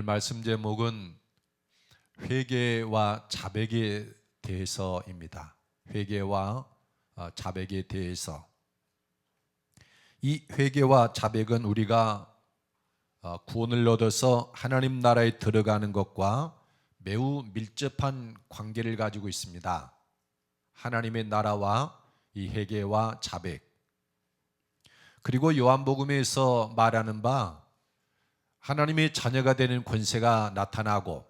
말씀 제목은 회개와 자백에 대해서입니다. 회개와 자백에 대해서. 이 회개와 자백은 우리가 구원을 얻어서 하나님 나라에 들어가는 것과 매우 밀접한 관계를 가지고 있습니다. 하나님의 나라와 이 회개와 자백. 그리고 요한복음에서 말하는 바 하나님의 자녀가 되는 권세가 나타나고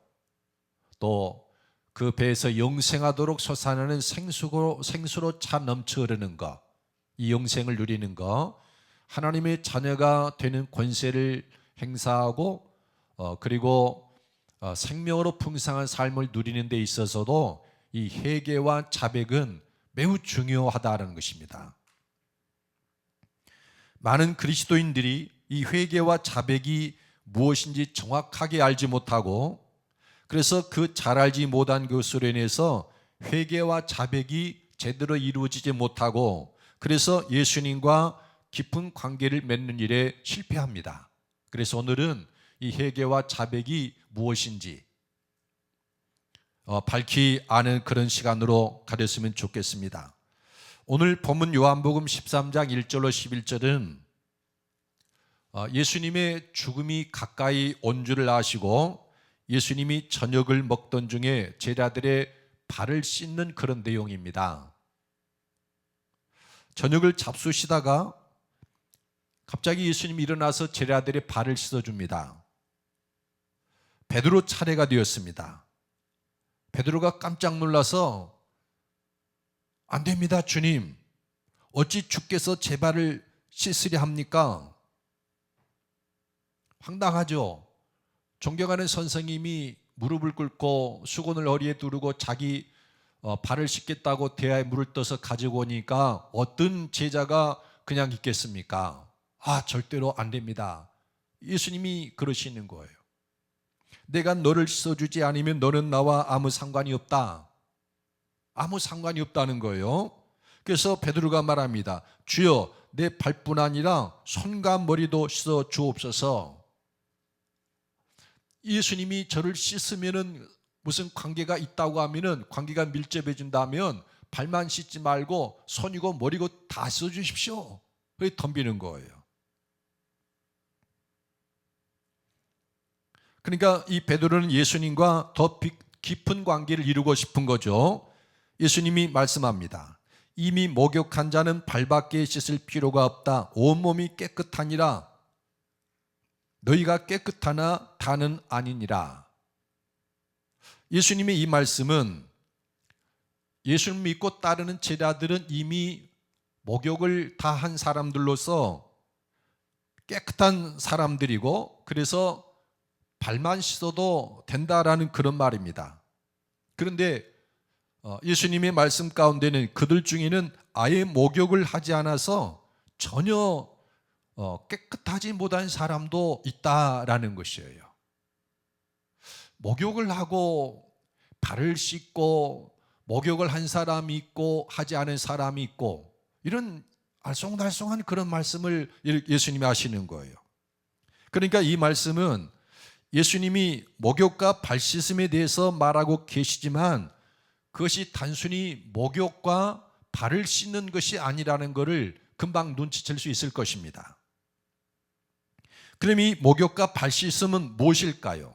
또 그 배에서 영생하도록 솟아나는 생수로 차 넘쳐 흐르는 것, 이 영생을 누리는 것, 하나님의 자녀가 되는 권세를 행사하고 그리고 생명으로 풍성한 삶을 누리는 데 있어서도 이 회개와 자백은 매우 중요하다는 것입니다. 많은 그리스도인들이 이 회개와 자백이 무엇인지 정확하게 알지 못하고 그래서 그 잘 알지 못한 것으로 인해서 회개와 자백이 제대로 이루어지지 못하고 그래서 예수님과 깊은 관계를 맺는 일에 실패합니다. 그래서 오늘은 이 회개와 자백이 무엇인지 밝히 아는 그런 시간으로 가렸으면 좋겠습니다. 오늘 본문 요한복음 13장 1절로 11절은 예수님의 죽음이 가까이 온 줄을 아시고 예수님이 저녁을 먹던 중에 제자들의 발을 씻는 그런 내용입니다. 저녁을 잡수시다가 갑자기 예수님이 일어나서 제자들의 발을 씻어줍니다. 베드로 차례가 되었습니다. 베드로가 깜짝 놀라서 안 됩니다, 주님. 어찌 주께서 제 발을 씻으려 합니까? 황당하죠. 존경하는 선생님이 무릎을 꿇고 수건을 허리에 두르고 자기 발을 씻겠다고 대야에 물을 떠서 가지고 오니까 어떤 제자가 그냥 있겠습니까? 절대로 안 됩니다. 예수님이 그러시는 거예요. 내가 너를 씻어주지 않으면 너는 나와 아무 상관이 없다. 아무 상관이 없다는 거예요. 그래서 베드로가 말합니다. 주여, 내 발뿐 아니라 손과 머리도 씻어 주옵소서. 예수님이 저를 씻으면은 무슨 관계가 있다고 하면은 관계가 밀접해진다면 발만 씻지 말고 손이고 머리고 다 씻어 주십시오. 그렇게 덤비는 거예요. 그러니까 이 베드로는 예수님과 더 깊은 관계를 이루고 싶은 거죠. 예수님이 말씀합니다. 이미 목욕한 자는 발밖에 씻을 필요가 없다. 온몸이 깨끗하니라. 너희가 깨끗하나 다는 아니니라. 예수님의 이 말씀은 예수를 믿고 따르는 제자들은 이미 목욕을 다 한 사람들로서 깨끗한 사람들이고 그래서 발만 씻어도 된다라는 그런 말입니다. 그런데 예수님의 말씀 가운데는 그들 중에는 아예 목욕을 하지 않아서 전혀 깨끗하지 못한 사람도 있다라는 것이에요. 목욕을 하고 발을 씻고 목욕을 한 사람이 있고 하지 않은 사람이 있고 이런 알쏭달쏭한 그런 말씀을 예수님이 하시는 거예요. 그러니까 이 말씀은 예수님이 목욕과 발 씻음에 대해서 말하고 계시지만 그것이 단순히 목욕과 발을 씻는 것이 아니라는 것을 금방 눈치챌 수 있을 것입니다. 그럼 이 목욕과 발 씻음은 무엇일까요?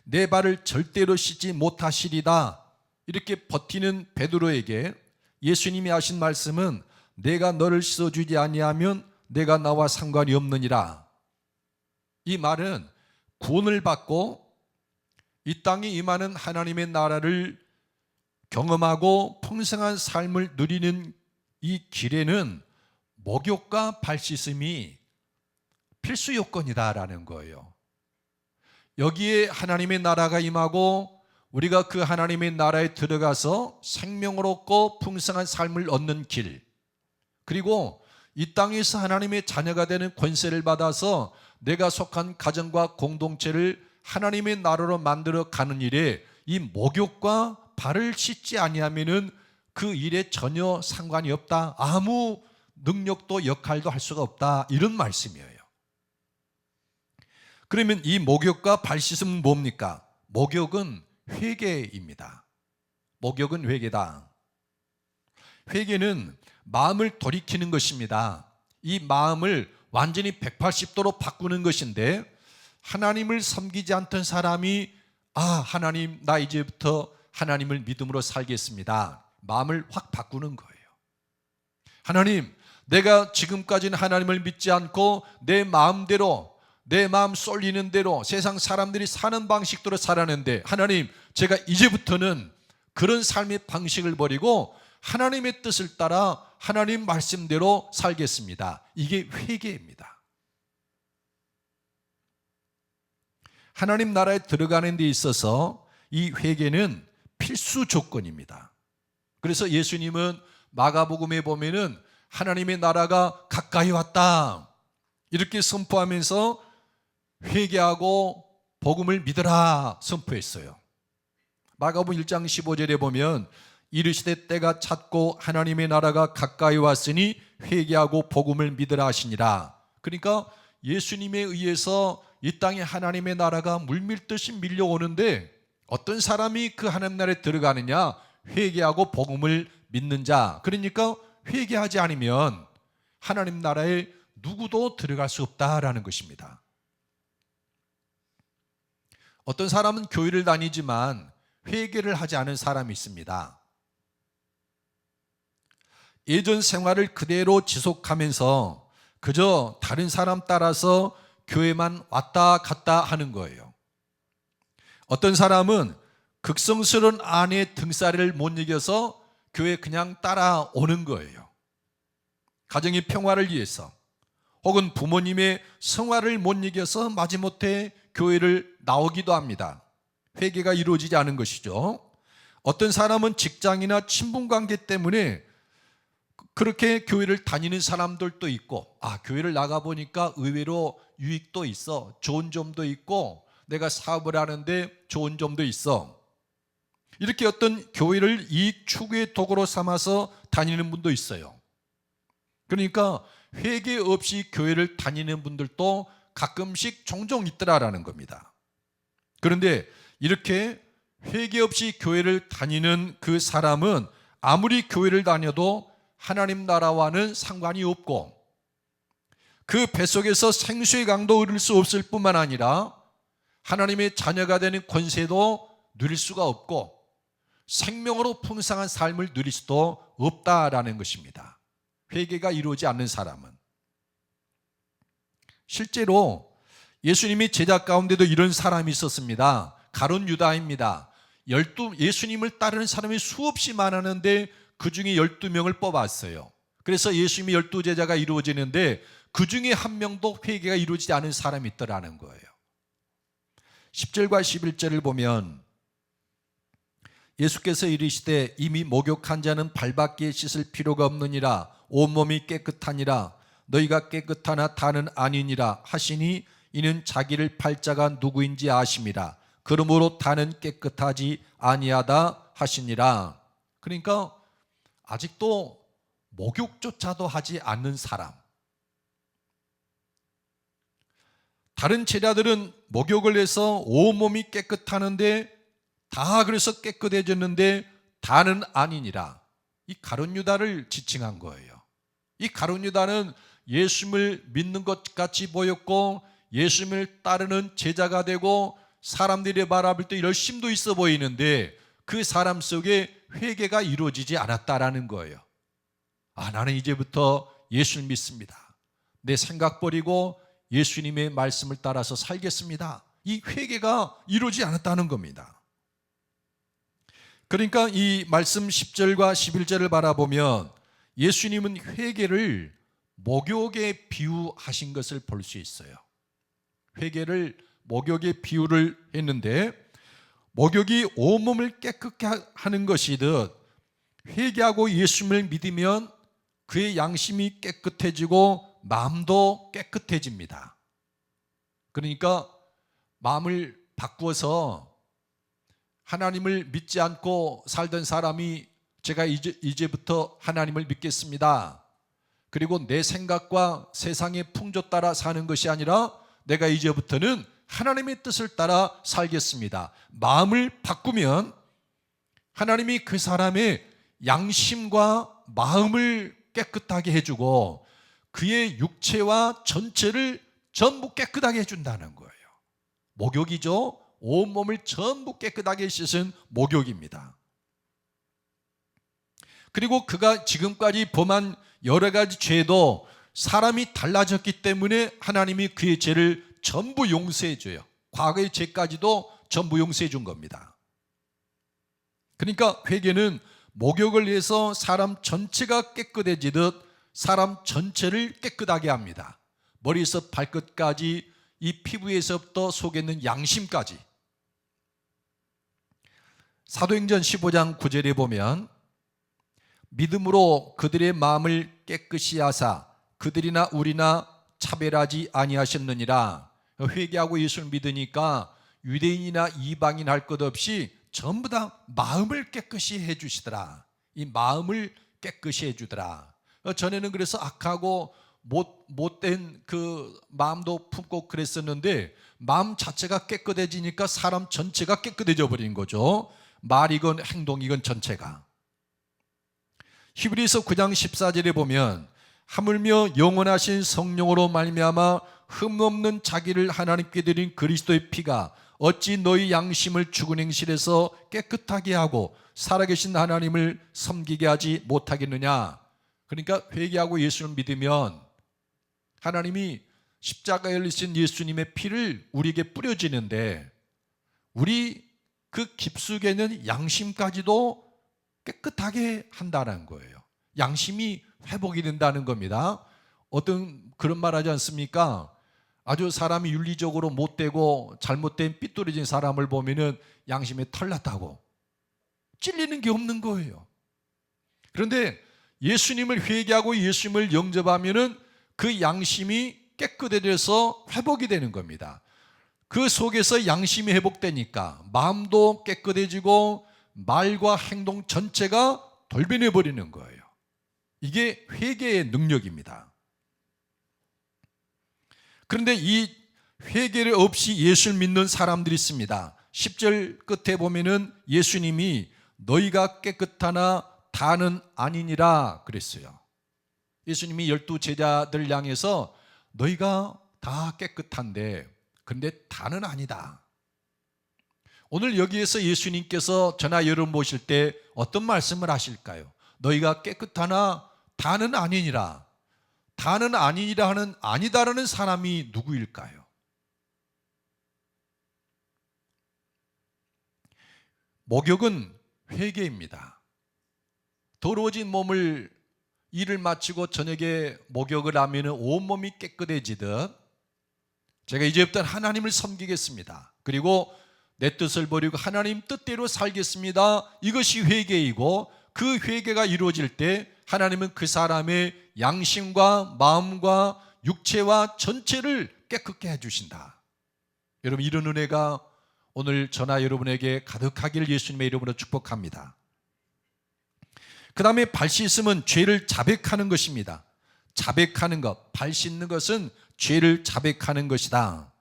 내 발을 절대로 씻지 못하시리다 이렇게 버티는 베드로에게 예수님이 하신 말씀은 내가 너를 씻어주지 아니하면 내가 나와 상관이 없느니라. 이 말은 구원을 받고 이 땅에 임하는 하나님의 나라를 경험하고 풍성한 삶을 누리는 이 길에는 목욕과 발 씻음이 필수 요건이다라는 거예요. 여기에 하나님의 나라가 임하고 우리가 그 하나님의 나라에 들어가서 생명을 얻고 풍성한 삶을 얻는 길, 그리고 이 땅에서 하나님의 자녀가 되는 권세를 받아서 내가 속한 가정과 공동체를 하나님의 나라로 만들어 가는 일에 이 목욕과 발을 씻지 아니하면은 그 일에 전혀 상관이 없다. 아무 능력도 역할도 할 수가 없다. 이런 말씀이에요. 그러면 이 목욕과 발 씻음은 뭡니까? 목욕은 회개입니다. 목욕은 회개다. 회개는 마음을 돌이키는 것입니다. 이 마음을 완전히 180도로 바꾸는 것인데, 하나님을 섬기지 않던 사람이 하나님, 나 이제부터 하나님을 믿음으로 살겠습니다. 마음을 확 바꾸는 거예요. 하나님, 내가 지금까지는 하나님을 믿지 않고 내 마음대로, 내 마음 쏠리는 대로 세상 사람들이 사는 방식대로 살았는데, 하나님, 제가 이제부터는 그런 삶의 방식을 버리고 하나님의 뜻을 따라 하나님 말씀대로 살겠습니다. 이게 회개입니다. 하나님 나라에 들어가는 데 있어서 이 회개는 필수 조건입니다. 그래서 예수님은 마가복음에 보면은 하나님의 나라가 가까이 왔다 이렇게 선포하면서 회개하고 복음을 믿으라 선포했어요. 마가복음 1장 15절에 보면 이르시되 때가 찼고 하나님의 나라가 가까이 왔으니 회개하고 복음을 믿으라 하시니라. 그러니까 예수님에 의해서 이 땅에 하나님의 나라가 물밀듯이 밀려오는데, 어떤 사람이 그 하나님 나라에 들어가느냐? 회개하고 복음을 믿는 자. 그러니까 회개하지 않으면 하나님 나라에 누구도 들어갈 수 없다라는 것입니다. 어떤 사람은 교회를 다니지만 회개를 하지 않은 사람이 있습니다. 예전 생활을 그대로 지속하면서 그저 다른 사람 따라서 교회만 왔다 갔다 하는 거예요. 어떤 사람은 극성스러운 아내의 등살이를 못 이겨서 교회 그냥 따라오는 거예요. 가정의 평화를 위해서, 혹은 부모님의 성화를 못 이겨서 마지못해 교회를 나오기도 합니다. 회개가 이루어지지 않은 것이죠. 어떤 사람은 직장이나 친분관계 때문에 그렇게 교회를 다니는 사람들도 있고, 교회를 나가보니까 의외로 유익도 있어, 좋은 점도 있고, 내가 사업을 하는데 좋은 점도 있어, 이렇게 어떤 교회를 이익 추구의 도구로 삼아서 다니는 분도 있어요. 그러니까 회개 없이 교회를 다니는 분들도 가끔씩 종종 있더라라는 겁니다. 그런데 이렇게 회개 없이 교회를 다니는 그 사람은 아무리 교회를 다녀도 하나님 나라와는 상관이 없고, 그 뱃속에서 생수의 강도 얻을 수 없을 뿐만 아니라 하나님의 자녀가 되는 권세도 누릴 수가 없고 생명으로 풍성한 삶을 누릴 수도 없다라는 것입니다. 회개가 이루어지지 않는 사람은. 실제로 예수님이 제자 가운데도 이런 사람이 있었습니다. 가룟 유다입니다. 예수님을 따르는 사람이 수없이 많았는데 그 중에 12명을 뽑았어요. 그래서 예수님의 12제자가 이루어지는데 그 중에 한 명도 회개가 이루어지지 않은 사람이 있더라는 거예요. 10절과 11절을 보면 예수께서 이르시되 이미 목욕한 자는 발밖에 씻을 필요가 없느니라. 온몸이 깨끗하니라. 너희가 깨끗하나 다는 아니니라 하시니 이는 자기를 팔 자가 누구인지 아심이라. 그러므로 다는 깨끗하지 아니하다 하시니라. 그러니까 아직도 목욕조차도 하지 않는 사람. 다른 제자들은 목욕을 해서 온몸이 깨끗하는데, 다 그래서 깨끗해졌는데 다는 아니니라. 이 가룟 유다를 지칭한 거예요. 이 가룟 유다는 예수님을 믿는 것 같이 보였고 예수님을 따르는 제자가 되고 사람들이 바라볼 때 열심도 있어 보이는데 그 사람 속에 회개가 이루어지지 않았다라는 거예요. 나는 이제부터 예수를 믿습니다. 내 생각 버리고 예수님의 말씀을 따라서 살겠습니다. 이 회개가 이루어지지 않았다는 겁니다. 그러니까 이 말씀 10절과 11절을 바라보면 예수님은 회개를 목욕에 비유하신 것을 볼 수 있어요. 회개를 목욕에 비유를 했는데, 목욕이 온몸을 깨끗게 하는 것이듯 회개하고 예수님을 믿으면 그의 양심이 깨끗해지고 마음도 깨끗해집니다. 그러니까 마음을 바꾸어서 하나님을 믿지 않고 살던 사람이 제가 이제부터 하나님을 믿겠습니다. 그리고 내 생각과 세상의 풍조 따라 사는 것이 아니라 내가 이제부터는 하나님의 뜻을 따라 살겠습니다. 마음을 바꾸면 하나님이 그 사람의 양심과 마음을 깨끗하게 해주고 그의 육체와 전체를 전부 깨끗하게 해준다는 거예요. 목욕이죠. 온몸을 전부 깨끗하게 씻은 목욕입니다. 그리고 그가 지금까지 범한 여러 가지 죄도 사람이 달라졌기 때문에 하나님이 그의 죄를 전부 용서해 줘요. 과거의 죄까지도 전부 용서해 준 겁니다. 그러니까 회개는 목욕을 위해서 사람 전체가 깨끗해지듯 사람 전체를 깨끗하게 합니다. 머리에서 발끝까지, 이 피부에서부터 속에 있는 양심까지. 사도행전 15장 9절에 보면 믿음으로 그들의 마음을 깨끗이 하사 그들이나 우리나 차별하지 아니하셨느니라. 회개하고 예수를 믿으니까 유대인이나 이방인 할 것 없이 전부 다 마음을 깨끗이 해주시더라. 이 마음을 깨끗이 해주더라. 전에는 그래서 악하고 못된 그 마음도 품고 그랬었는데 마음 자체가 깨끗해지니까 사람 전체가 깨끗해져 버린 거죠. 말이건 행동이건 전체가. 히브리서 9장 14절에 보면 하물며 영원하신 성령으로 말미암아 흠없는 자기를 하나님께 드린 그리스도의 피가 어찌 너희 양심을 죽은 행실에서 깨끗하게 하고 살아계신 하나님을 섬기게 하지 못하겠느냐. 그러니까 회개하고 예수를 믿으면 하나님이 십자가에 흘리신 예수님의 피를 우리에게 뿌려지는데 우리 그 깊숙이 있는 양심까지도 깨끗하게 한다는 거예요. 양심이 회복이 된다는 겁니다. 어떤 그런 말 하지 않습니까? 아주 사람이 윤리적으로 못되고 잘못된 삐뚤어진 사람을 보면은 양심에 털났다고 찔리는 게 없는 거예요. 그런데 예수님을 회개하고 예수님을 영접하면은 그 양심이 깨끗해져서 회복이 되는 겁니다. 그 속에서 양심이 회복되니까 마음도 깨끗해지고 말과 행동 전체가 돌변해 버리는 거예요. 이게 회개의 능력입니다. 그런데 이 회개를 없이 예수를 믿는 사람들이 있습니다. 10절 끝에 보면은 예수님이 너희가 깨끗하나 다는 아니니라 그랬어요. 예수님이 12 제자들 향해서 너희가 다 깨끗한데 근데 다는 아니다. 오늘 여기에서 예수님께서 저나 여러분 모실 때 어떤 말씀을 하실까요? 너희가 깨끗하나 다는 아니니라. 다는 아니니라 하는 아니다라는 사람이 누구일까요? 목욕은 회개입니다. 더러워진 몸을 일을 마치고 저녁에 목욕을 하면 온몸이 깨끗해지듯 제가 이제부터 하나님을 섬기겠습니다. 그리고 내 뜻을 버리고 하나님 뜻대로 살겠습니다. 이것이 회개이고 그 회개가 이루어질 때 하나님은 그 사람의 양심과 마음과 육체와 전체를 깨끗게 해주신다. 여러분 이런 은혜가 오늘 저나 여러분에게 가득하기를 예수님의 이름으로 축복합니다. 그 다음에 발 씻음은 죄를 자백하는 것입니다. 자백하는 것, 발 씻는 것은 죄를 자백하는 것이다.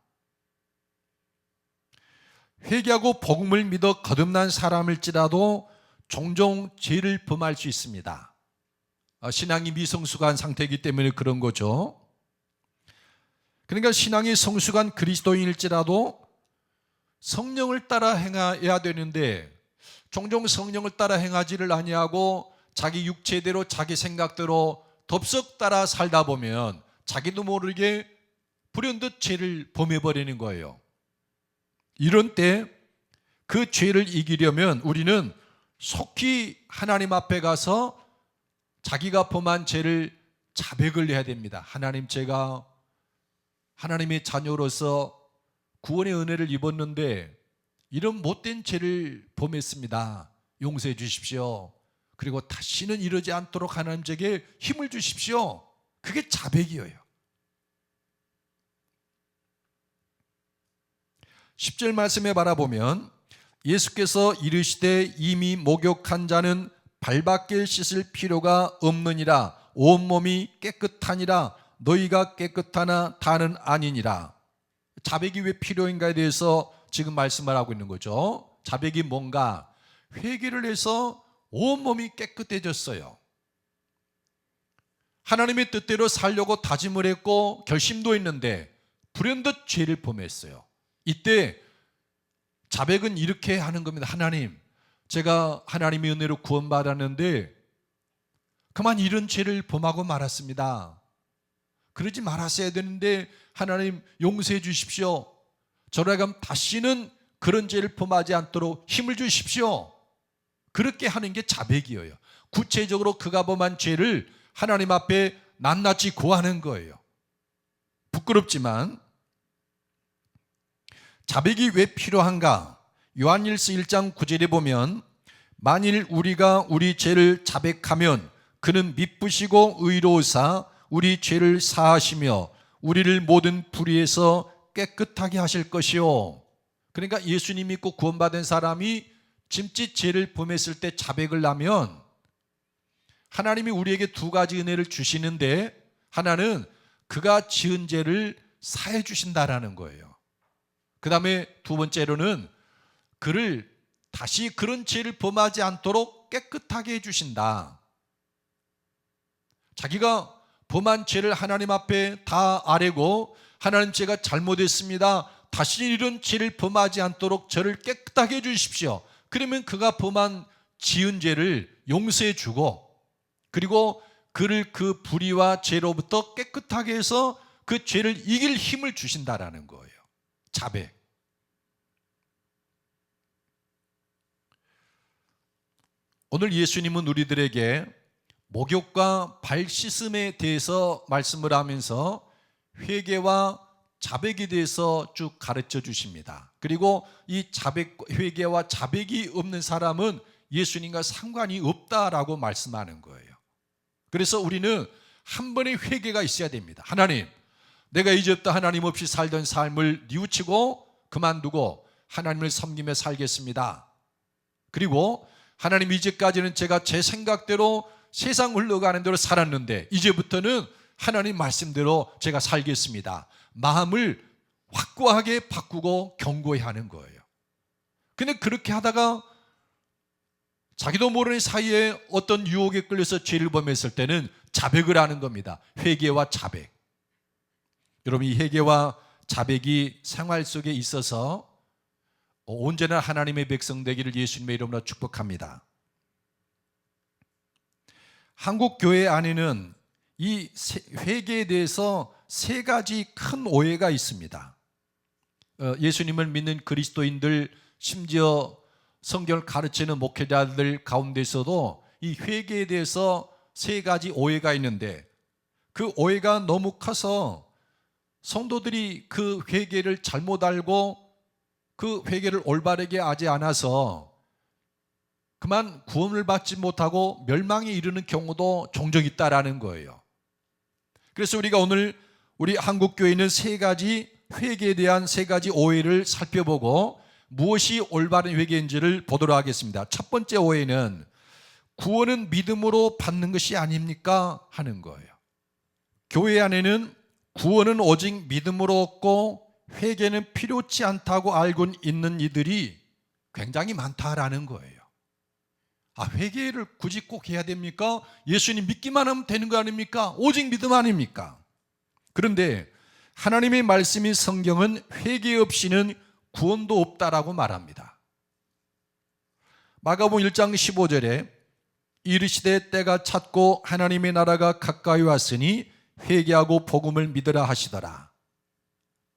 회개하고 복음을 믿어 거듭난 사람일지라도 종종 죄를 범할 수 있습니다. 신앙이 미성숙한 상태이기 때문에 그런 거죠. 그러니까 신앙이 성숙한 그리스도인일지라도 성령을 따라 행해야 되는데 종종 성령을 따라 행하지를 아니하고 자기 육체대로 자기 생각대로 덥석 따라 살다 보면 자기도 모르게 불현듯 죄를 범해버리는 거예요. 이런 때 그 죄를 이기려면 우리는 속히 하나님 앞에 가서 자기가 범한 죄를 자백을 해야 됩니다. 하나님, 제가 하나님의 자녀로서 구원의 은혜를 입었는데 이런 못된 죄를 범했습니다. 용서해 주십시오. 그리고 다시는 이러지 않도록 하나님 제게 힘을 주십시오. 그게 자백이에요. 10절 말씀에 바라보면 예수께서 이르시되 이미 목욕한 자는 발밖에 씻을 필요가 없느니라. 온몸이 깨끗하니라. 너희가 깨끗하나 다는 아니니라. 자백이 왜 필요한가에 대해서 지금 말씀을 하고 있는 거죠. 자백이 뭔가? 회개를 해서 온몸이 깨끗해졌어요. 하나님의 뜻대로 살려고 다짐을 했고 결심도 했는데 불현듯 죄를 범했어요. 이때 자백은 이렇게 하는 겁니다. 하나님, 제가 하나님의 은혜로 구원받았는데 그만 이런 죄를 범하고 말았습니다. 그러지 말았어야 되는데 하나님 용서해 주십시오. 저라면 다시는 그런 죄를 범하지 않도록 힘을 주십시오. 그렇게 하는 게 자백이에요. 구체적으로 그가 범한 죄를 하나님 앞에 낱낱이 고하는 거예요. 부끄럽지만 자백이 왜 필요한가? 요한일서 1장 9절에 보면 만일 우리가 우리 죄를 자백하면 그는 미쁘시고 의로우사 우리 죄를 사하시며 우리를 모든 불의에서 깨끗하게 하실 것이요. 그러니까 예수님 믿고 구원받은 사람이 짐짓 죄를 범했을 때 자백을 하면 하나님이 우리에게 두 가지 은혜를 주시는데 하나는 그가 지은 죄를 사해 주신다라는 거예요. 그 다음에 두 번째로는 그를 다시 그런 죄를 범하지 않도록 깨끗하게 해주신다. 자기가 범한 죄를 하나님 앞에 다 아뢰고 하나님, 제가 잘못했습니다. 다시 이런 죄를 범하지 않도록 저를 깨끗하게 해주십시오. 그러면 그가 범한 지은 죄를 용서해 주고 그리고 그를 그 불의와 죄로부터 깨끗하게 해서 그 죄를 이길 힘을 주신다라는 거예요. 자백. 오늘 예수님은 우리들에게 목욕과 발 씻음에 대해서 말씀을 하면서 회개와 자백에 대해서 쭉 가르쳐 주십니다. 그리고 이 회개와 자백이 없는 사람은 예수님과 상관이 없다라고 말씀하는 거예요. 그래서 우리는 한 번의 회개가 있어야 됩니다. 하나님, 내가 이제부터 하나님 없이 살던 삶을 뉘우치고 그만두고 하나님을 섬기며 살겠습니다. 그리고 하나님, 이제까지는 제가 제 생각대로 세상 흘러가는 대로 살았는데 이제부터는 하나님 말씀대로 제가 살겠습니다. 마음을 확고하게 바꾸고 견고해야 하는 거예요. 근데 그렇게 하다가 자기도 모르는 사이에 어떤 유혹에 끌려서 죄를 범했을 때는 자백을 하는 겁니다. 회개와 자백. 여러분, 이 회개와 자백이 생활 속에 있어서 온전한 하나님의 백성 되기를 예수님의 이름으로 축복합니다. 한국 교회 안에는 이 회개에 대해서 세 가지 큰 오해가 있습니다. 예수님을 믿는 그리스도인들, 심지어 성경을 가르치는 목회자들 가운데서도 이 회개에 대해서 세 가지 오해가 있는데 그 오해가 너무 커서 성도들이 그 회개를 잘못 알고 그 회개를 올바르게 하지 않아서 그만 구원을 받지 못하고 멸망에 이르는 경우도 종종 있다라는 거예요. 그래서 우리가 오늘 우리 한국교회는 세 가지 회개에 대한 세 가지 오해를 살펴보고 무엇이 올바른 회개인지를 보도록 하겠습니다. 첫 번째 오해는 구원은 믿음으로 받는 것이 아닙니까? 하는 거예요. 교회 안에는 구원은 오직 믿음으로 얻고 회개는 필요치 않다고 알고 있는 이들이 굉장히 많다라는 거예요. 회개를 굳이 꼭 해야 됩니까? 예수님 믿기만 하면 되는 거 아닙니까? 오직 믿음 아닙니까? 그런데 하나님의 말씀인 성경은 회개 없이는 구원도 없다라고 말합니다. 마가복음 1장 15절에 이르시되 때가 찼고 하나님의 나라가 가까이 왔으니 회개하고 복음을 믿으라 하시더라.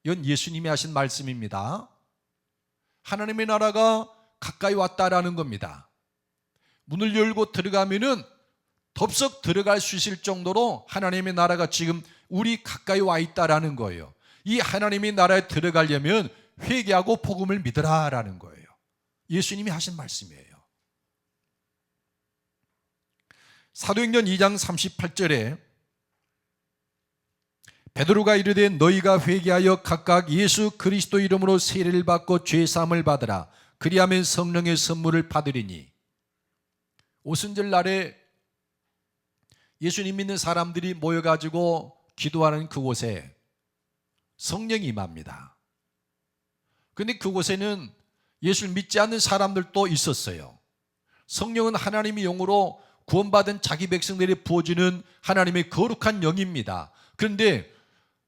이건 예수님이 하신 말씀입니다. 하나님의 나라가 가까이 왔다라는 겁니다. 문을 열고 들어가면은 덥석 들어갈 수 있을 정도로 하나님의 나라가 지금 우리 가까이 와 있다라는 거예요. 이 하나님의 나라에 들어가려면 회개하고 복음을 믿으라라는 거예요. 예수님이 하신 말씀이에요. 사도행전 2장 38절에 베드로가 이르되 너희가 회개하여 각각 예수 그리스도 이름으로 세례를 받고 죄 사함을 받으라. 그리하면 성령의 선물을 받으리니. 오순절 날에 예수님 믿는 사람들이 모여가지고 기도하는 그곳에 성령이 임합니다. 근데 그곳에는 예수를 믿지 않는 사람들도 있었어요. 성령은 하나님의 영으로 구원받은 자기 백성들이 부어주는 하나님의 거룩한 영입니다. 그런데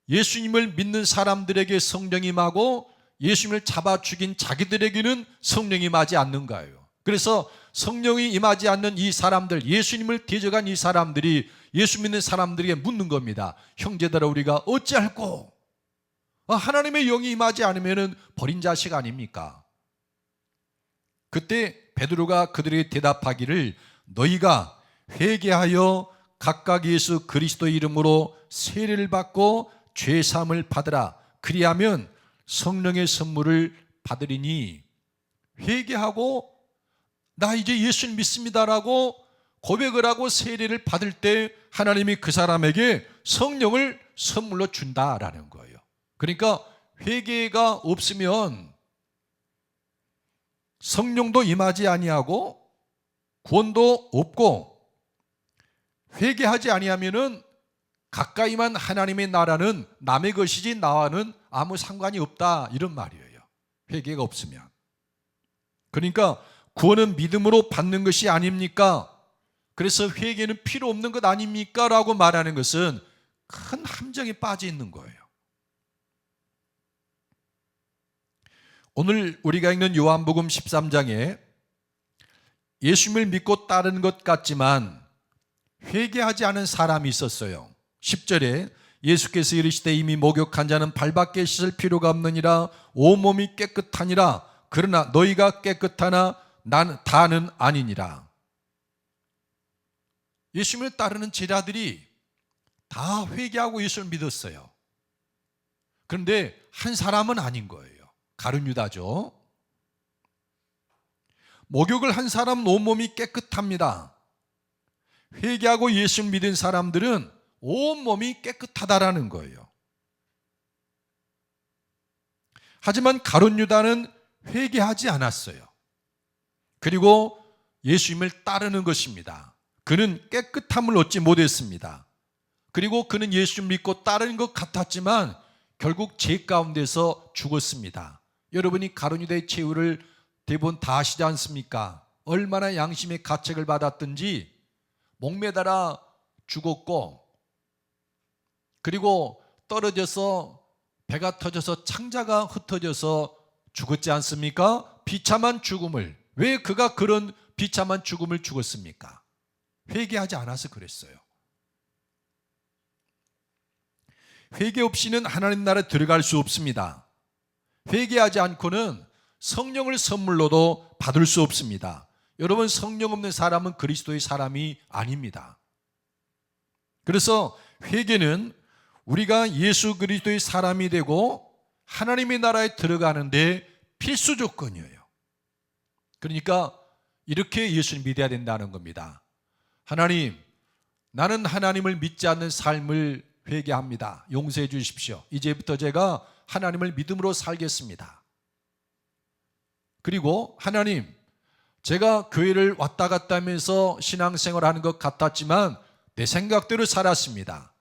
예수님을 믿는 사람들에게 성령이 임하고 예수님을 잡아 죽인 자기들에게는 성령이 임하지 않는 거예요. 그래서 성령이 임하지 않는 이 사람들, 예수님을 대적한 이 사람들이 예수 믿는 사람들에게 묻는 겁니다. 형제들아, 우리가 어찌할꼬? 하나님의 영이 임하지 않으면 버린 자식 아닙니까? 그때 베드로가 그들에게 대답하기를, 너희가 회개하여 각각 예수 그리스도의 이름으로 세례를 받고 죄 사함을 받으라. 그리하면 성령의 선물을 받으리니. 회개하고 나 이제 예수를 믿습니다라고 고백을 하고 세례를 받을 때 하나님이 그 사람에게 성령을 선물로 준다라는 거예요. 그러니까 회개가 없으면 성령도 임하지 아니하고 구원도 없고, 회개하지 아니하면은 가까이만 하나님의 나라는 남의 것이지 나와는 아무 상관이 없다, 이런 말이에요. 회개가 없으면. 그러니까 구원은 믿음으로 받는 것이 아닙니까? 그래서 회개는 필요 없는 것 아닙니까? 라고 말하는 것은 큰 함정에 빠져 있는 거예요. 오늘 우리가 읽는 요한복음 13장에 예수님을 믿고 따르는 것 같지만 회개하지 않은 사람이 있었어요. 10절에 예수께서 이르시되 이미 목욕한 자는 발밖에 씻을 필요가 없느니라 온몸이 깨끗하니라. 그러나 너희가 깨끗하나 다는 아니니라. 예수님을 따르는 제자들이 다 회개하고 예수를 믿었어요. 그런데 한 사람은 아닌 거예요. 가룟 유다죠. 목욕을 한 사람은 온몸이 깨끗합니다. 회개하고 예수를 믿은 사람들은 온몸이 깨끗하다라는 거예요. 하지만 가룟 유다는 회개하지 않았어요. 그리고 예수님을 따르는 것입니다. 그는 깨끗함을 얻지 못했습니다. 그리고 그는 예수 믿고 따르는 것 같았지만 결국 죄 가운데서 죽었습니다. 여러분이 가룟 유다의 최후를 대부분 다 아시지 않습니까? 얼마나 양심의 가책을 받았든지 목매달아 죽었고, 그리고 떨어져서 배가 터져서 창자가 흩어져서 죽었지 않습니까? 비참한 죽음을. 왜 그가 그런 비참한 죽음을 죽었습니까? 회개하지 않아서 그랬어요. 회개 없이는 하나님 나라에 들어갈 수 없습니다. 회개하지 않고는 성령을 선물로도 받을 수 없습니다. 여러분, 성령 없는 사람은 그리스도의 사람이 아닙니다. 그래서 회개는 우리가 예수 그리스도의 사람이 되고 하나님의 나라에 들어가는데 필수 조건이에요. 그러니까 이렇게 예수를 믿어야 된다는 겁니다. 하나님, 나는 하나님을 믿지 않는 삶을 회개합니다. 용서해 주십시오. 이제부터 제가 하나님을 믿음으로 살겠습니다. 그리고 하나님, 제가 교회를 왔다 갔다 하면서 신앙생활하는 것 같았지만 내 생각대로 살았습니다.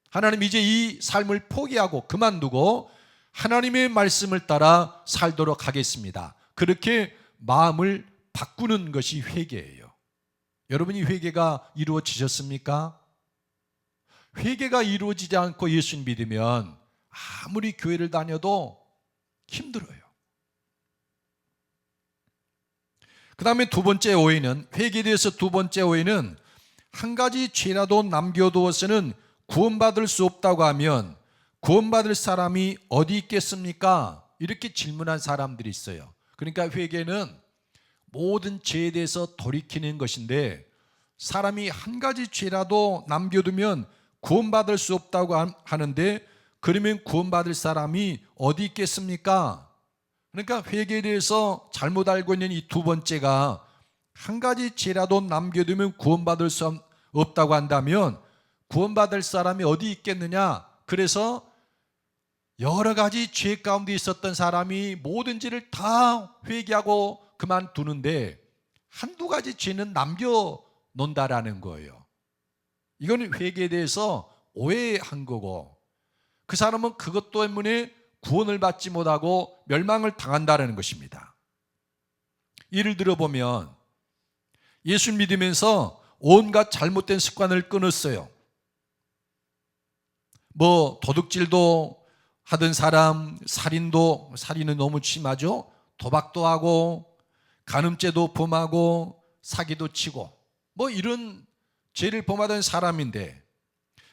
하나님, 이제 이 삶을 포기하고 그만두고 하나님의 말씀을 따라 살도록 하겠습니다. 그렇게 마음을 바꾸는 것이 회개예요. 여러분이 회개가 이루어지셨습니까? 회개가 이루어지지 않고 예수를 믿으면 아무리 교회를 다녀도 힘들어요. 그 다음에 두 번째 오해는, 회개에 대해서 두 번째 오해는, 한 가지 죄라도 남겨두어서는 구원받을 수 없다고 하면 구원받을 사람이 어디 있겠습니까? 이렇게 질문한 사람들이 있어요. 그러니까 회개는 모든 죄에 대해서 돌이키는 것인데, 사람이 한 가지 죄라도 남겨두면 구원받을 수 없다고 하는데, 그러면 구원받을 사람이 어디 있겠습니까? 그러니까 회개에 대해서 잘못 알고 있는 이 두 번째가, 한 가지 죄라도 남겨두면 구원받을 수 없다고 한다면 구원받을 사람이 어디 있겠느냐? 그래서 여러 가지 죄 가운데 있었던 사람이 모든 죄를 다 회개하고 그만두는데 한두 가지 죄는 남겨놓는다라는 거예요. 이건 회개에 대해서 오해한 거고, 그 사람은 그것 때문에 구원을 받지 못하고 멸망을 당한다는 것입니다. 예를 들어보면 예수 믿으면서 온갖 잘못된 습관을 끊었어요. 도둑질도 하던 사람, 살인은 너무 심하죠. 도박도 하고 간음죄도 범하고 사기도 치고 이런 죄를 범하던 사람인데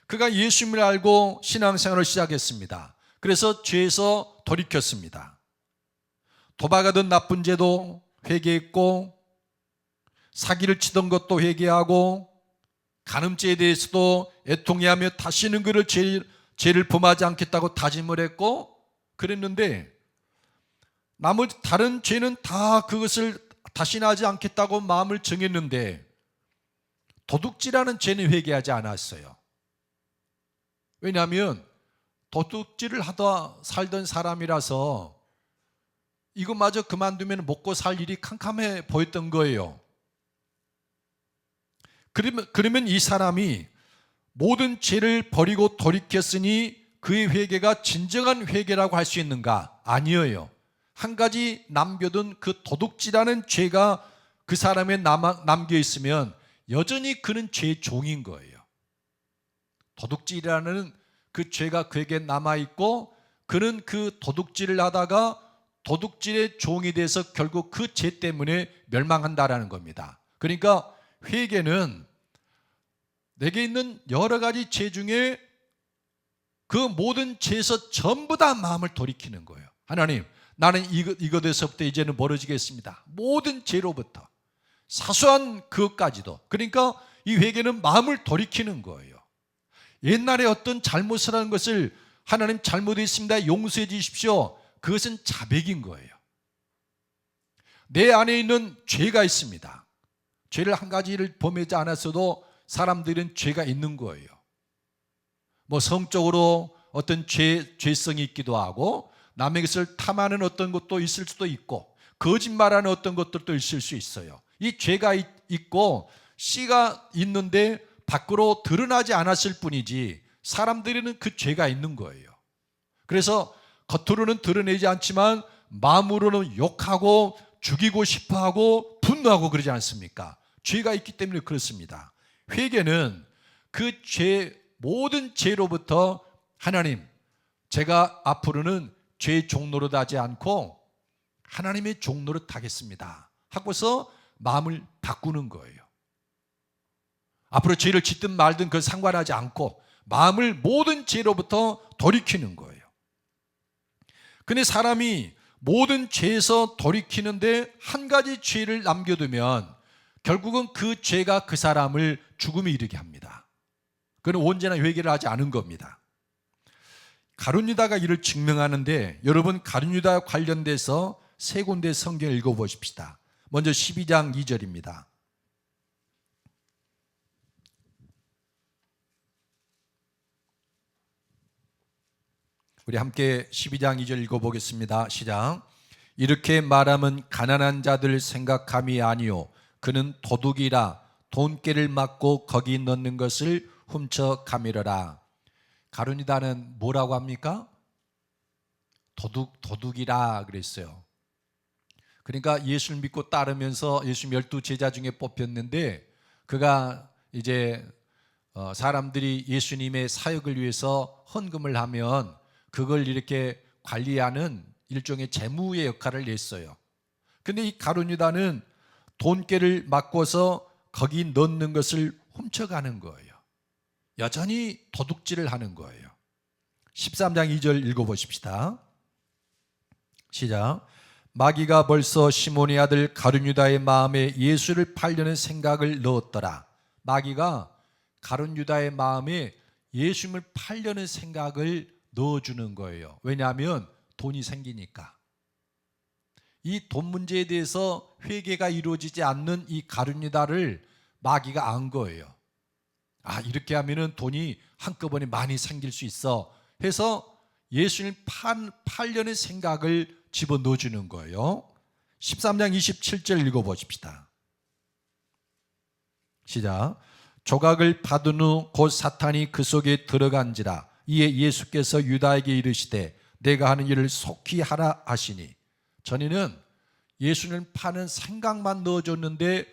그가 예수님을 알고 신앙생활을 시작했습니다. 그래서 죄에서 돌이켰습니다. 도박하던 나쁜 죄도 회개했고 사기를 치던 것도 회개하고 간음죄에 대해서도 애통해하며 다시는 죄를 범하지 않겠다고 다짐을 했고 그랬는데 나머지 다른 죄는 다 그것을 다시는 하지 않겠다고 마음을 정했는데 도둑질하는 죄는 회개하지 않았어요. 왜냐하면 도둑질을 하다 살던 사람이라서 이것마저 그만두면 먹고 살 일이 캄캄해 보였던 거예요. 그러면 이 사람이 모든 죄를 버리고 돌이켰으니 그의 회개가 진정한 회개라고 할 수 있는가? 아니에요. 한 가지 남겨둔 그 도둑질하는 죄가 그 사람에 남겨 있으면 여전히 그는 죄의 종인 거예요. 도둑질이라는 그 죄가 그에게 남아있고 그는 그 도둑질을 하다가 도둑질의 종이 돼서 결국 그 죄 때문에 멸망한다라는 겁니다. 그러니까 회개는 내게 있는 여러 가지 죄 중에 그 모든 죄에서 전부 다 마음을 돌이키는 거예요. 하나님, 나는 이것에서부터 이제는 멀어지겠습니다. 모든 죄로부터 사소한 그것까지도. 그러니까 이 회개는 마음을 돌이키는 거예요. 옛날에 어떤 잘못을 하는 것을 하나님 잘못했습니다, 용서해 주십시오, 그것은 자백인 거예요. 내 안에 있는 죄가 있습니다. 죄를 한 가지를 범하지 않았어도 사람들은 죄가 있는 거예요. 성적으로 어떤 죄성이 있기도 하고 남의 것을 탐하는 어떤 것도 있을 수도 있고 거짓말하는 어떤 것들도 있을 수 있어요. 이 죄가 있고 씨가 있는데 밖으로 드러나지 않았을 뿐이지 사람들에는 그 죄가 있는 거예요. 그래서 겉으로는 드러내지 않지만 마음으로는 욕하고 죽이고 싶어하고 분노하고 그러지 않습니까? 죄가 있기 때문에 그렇습니다. 회개는 그 모든 죄로부터 하나님, 제가 앞으로는 죄의 종노릇 하지 않고 하나님의 종노릇 하겠습니다 하고서 마음을 바꾸는 거예요. 앞으로 죄를 짓든 말든 그걸 상관하지 않고 마음을 모든 죄로부터 돌이키는 거예요. 근데 사람이 모든 죄에서 돌이키는데 한 가지 죄를 남겨두면 결국은 그 죄가 그 사람을 죽음에 이르게 합니다. 그는 온전한 회개를 하지 않은 겁니다. 가룟유다가 이를 증명하는데 여러분 가룟유다와 관련돼서 세 군데 성경을 읽어보십시다. 먼저 12장 2절입니다. 우리 함께 12장 2절 읽어보겠습니다. 시작. 이렇게 말하면 가난한 자들 생각함이 아니요 그는 도둑이라 돈깨를 맞고 거기 넣는 것을 훔쳐 가밀어라. 가룟유다는 뭐라고 합니까? 도둑이라 그랬어요. 그러니까 예수를 믿고 따르면서 예수 12제자 중에 뽑혔는데 그가 이제 사람들이 예수님의 사역을 위해서 헌금을 하면 그걸 이렇게 관리하는 일종의 재무의 역할을 했어요. 근데 이 가룟유다는 돈깨를 맡고서 거기 넣는 것을 훔쳐가는 거예요. 여전히 도둑질을 하는 거예요. 13장 2절 읽어보십시다. 시작. 마귀가 벌써 시몬의 아들 가룟유다의 마음에 예수를 팔려는 생각을 넣었더라. 마귀가 가룟유다의 마음에 예수님을 팔려는 생각을 넣어주는 거예요. 왜냐하면 돈이 생기니까. 이 돈 문제에 대해서 회개가 이루어지지 않는 이 가룟유다를 마귀가 안 거예요. 이렇게 하면은 돈이 한꺼번에 많이 생길 수 있어 해서 예수님 팔려는 생각을 집어넣어 주는 거예요. 13장 27절 읽어보십시다. 시작. 조각을 받은 후 곧 사탄이 그 속에 들어간지라. 이에 예수께서 유다에게 이르시되 내가 하는 일을 속히 하라 하시니. 전에는 예수님을 파는 생각만 넣어줬는데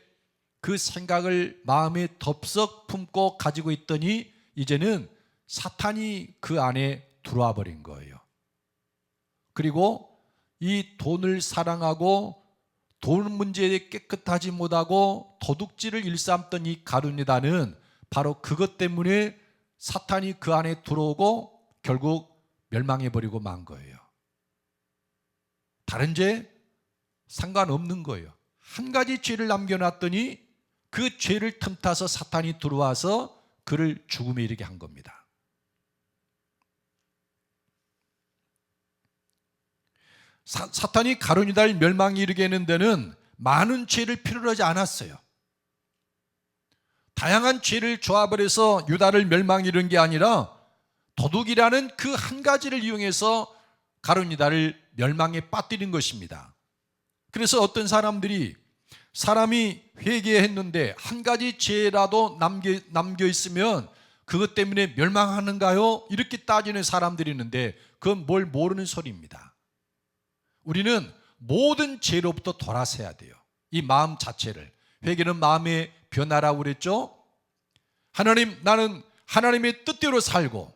그 생각을 마음에 덥석 품고 가지고 있더니 이제는 사탄이 그 안에 들어와 버린 거예요. 그리고 이 돈을 사랑하고 돈 문제에 깨끗하지 못하고 도둑질을 일삼던 이 가룟유다는 바로 그것 때문에 사탄이 그 안에 들어오고 결국 멸망해버리고 만 거예요. 다른 죄 상관없는 거예요. 한 가지 죄를 남겨놨더니 그 죄를 틈타서 사탄이 들어와서 그를 죽음에 이르게 한 겁니다. 사탄이 가룟유다를 멸망에 이르게 하는 데는 많은 죄를 필요로 하지 않았어요. 다양한 죄를 조합을 해서 유다를 멸망에 이른 게 아니라 도둑이라는 그 한 가지를 이용해서 가룟유다를 멸망에 빠뜨린 것입니다. 그래서 어떤 사람이 회개했는데 한 가지 죄라도 남겨 있으면 그것 때문에 멸망하는가요? 이렇게 따지는 사람들이 있는데 그건 뭘 모르는 소리입니다. 우리는 모든 죄로부터 돌아서야 돼요. 이 마음 자체를. 회개는 마음의 변화라고 그랬죠. 나는 하나님의 뜻대로 살고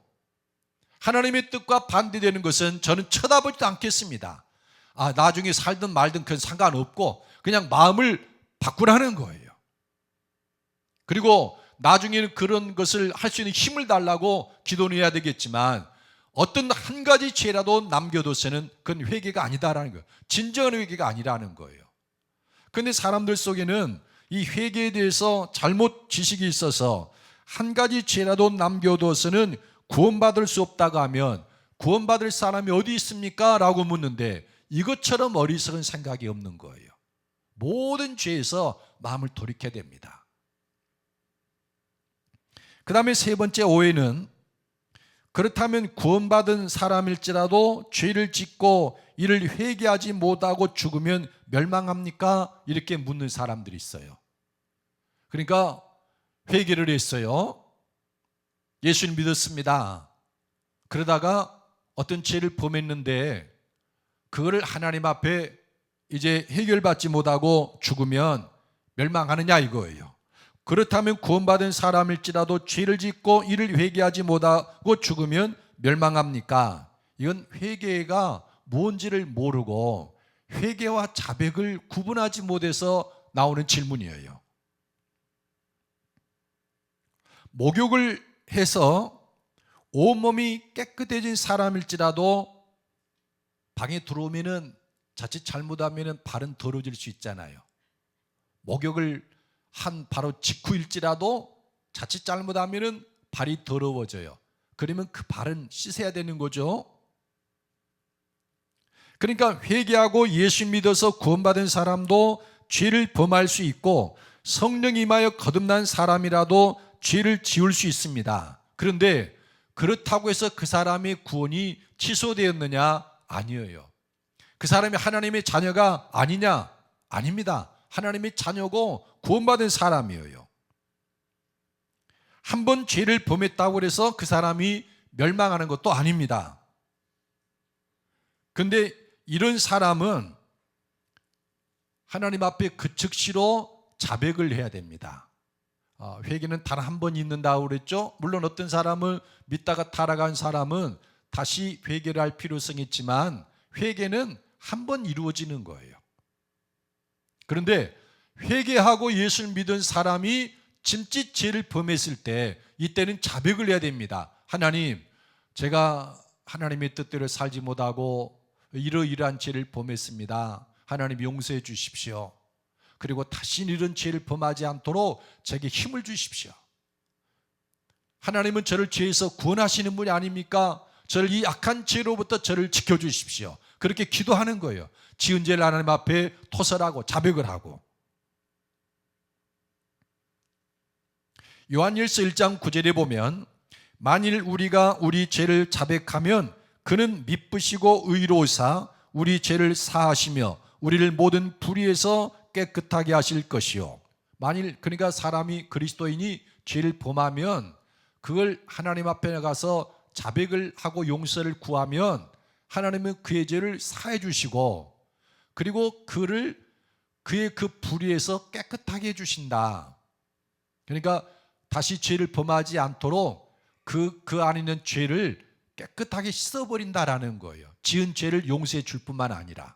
하나님의 뜻과 반대되는 것은 저는 쳐다보지도 않겠습니다. 나중에 살든 말든 그건 상관없고 그냥 마음을 바꾸라는 거예요. 그리고 나중에는 그런 것을 할 수 있는 힘을 달라고 기도는 해야 되겠지만 어떤 한 가지 죄라도 남겨둬서는 그건 회개가 아니다라는 거예요. 진정한 회개가 아니라는 거예요. 그런데 사람들 속에는 이 회개에 대해서 잘못 지식이 있어서 한 가지 죄라도 남겨둬서는 구원받을 수 없다고 하면 구원받을 사람이 어디 있습니까? 라고 묻는데 이것처럼 어리석은 생각이 없는 거예요. 모든 죄에서 마음을 돌이켜야 됩니다. 그 다음에 세 번째 오해는 그렇다면 구원받은 사람일지라도 죄를 짓고 이를 회개하지 못하고 죽으면 멸망합니까? 이렇게 묻는 사람들이 있어요. 그러니까 회개를 했어요. 예수님 믿었습니다. 그러다가 어떤 죄를 범했는데 그거를 하나님 앞에 이제 해결받지 못하고 죽으면 멸망하느냐 이거예요. 그렇다면 구원받은 사람일지라도 죄를 짓고 이를 회개하지 못하고 죽으면 멸망합니까? 이건 회개가 뭔지를 모르고 회개와 자백을 구분하지 못해서 나오는 질문이에요. 목욕을 해서 온몸이 깨끗해진 사람일지라도 방에 들어오면은 자칫 잘못하면은 발은 더러워질 수 있잖아요. 목욕을 한 바로 직후일지라도 자칫 잘못하면은 발이 더러워져요. 그러면 그 발은 씻어야 되는 거죠. 그러니까 회개하고 예수 믿어서 구원받은 사람도 죄를 범할 수 있고 성령 임하여 거듭난 사람이라도 죄를 지을 수 있습니다. 그런데 그렇다고 해서 그 사람의 구원이 취소되었느냐? 아니에요. 그 사람이 하나님의 자녀가 아니냐? 아닙니다. 하나님의 자녀고 구원받은 사람이에요. 한 번 죄를 범했다고 해서 그 사람이 멸망하는 것도 아닙니다. 그런데 이런 사람은 하나님 앞에 그 즉시로 자백을 해야 됩니다. 회개는 단 한 번 있는다고 그랬죠. 물론 어떤 사람은 믿다가 타락한 사람은 다시 회개를 할 필요성이 있지만 회개는 한 번 이루어지는 거예요. 그런데 회개하고 예수를 믿은 사람이 짐짓 죄를 범했을 때 이때는 자백을 해야 됩니다. 하나님, 제가 하나님의 뜻대로 살지 못하고 이러이러한 죄를 범했습니다. 하나님 용서해 주십시오. 그리고 다시는 이런 죄를 범하지 않도록 제게 힘을 주십시오. 하나님은 저를 죄에서 구원하시는 분이 아닙니까? 저를 이 악한 죄로부터 저를 지켜주십시오. 그렇게 기도하는 거예요. 지은 죄를 하나님 앞에 토설하고 자백을 하고. 요한일서 1장 9절에 보면 만일 우리가 우리 죄를 자백하면 그는 미쁘시고 의로우사 우리 죄를 사하시며 우리를 모든 불의에서 깨끗하게 하실 것이요. 만일 그러니까 사람이 그리스도인이 죄를 범하면 그걸 하나님 앞에 가서 자백을 하고 용서를 구하면 하나님은 그의 죄를 사해 주시고 그리고 그의 그 불의에서 깨끗하게 해주신다. 그러니까 다시 죄를 범하지 않도록 그 안에 있는 죄를 깨끗하게 씻어버린다라는 거예요. 지은 죄를 용서해 줄 뿐만 아니라.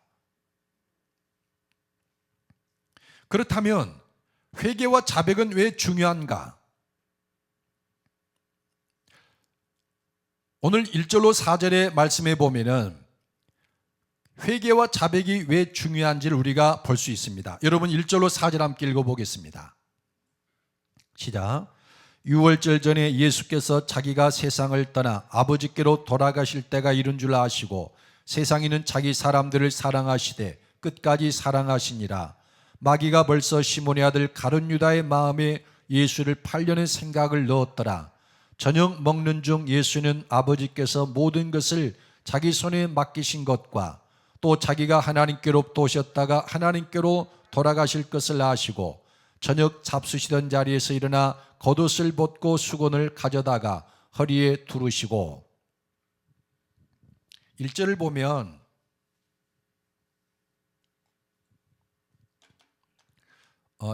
그렇다면 회개와 자백은 왜 중요한가? 오늘 1절로 4절의 말씀에 보면은 회개와 자백이 왜 중요한지를 우리가 볼 수 있습니다. 여러분 1절로 4절 함께 읽어보겠습니다. 시작. 6월절 전에 예수께서 자기가 세상을 떠나 아버지께로 돌아가실 때가 이른 줄 아시고 세상에는 자기 사람들을 사랑하시되 끝까지 사랑하시니라. 마귀가 벌써 시몬의 아들 가룟 유다의 마음에 예수를 팔려는 생각을 넣었더라. 저녁 먹는 중 예수는 아버지께서 모든 것을 자기 손에 맡기신 것과 또 자기가 하나님께로부터 오셨다가 하나님께로 돌아가실 것을 아시고 저녁 잡수시던 자리에서 일어나 겉옷을 벗고 수건을 가져다가 허리에 두르시고. 1절을 보면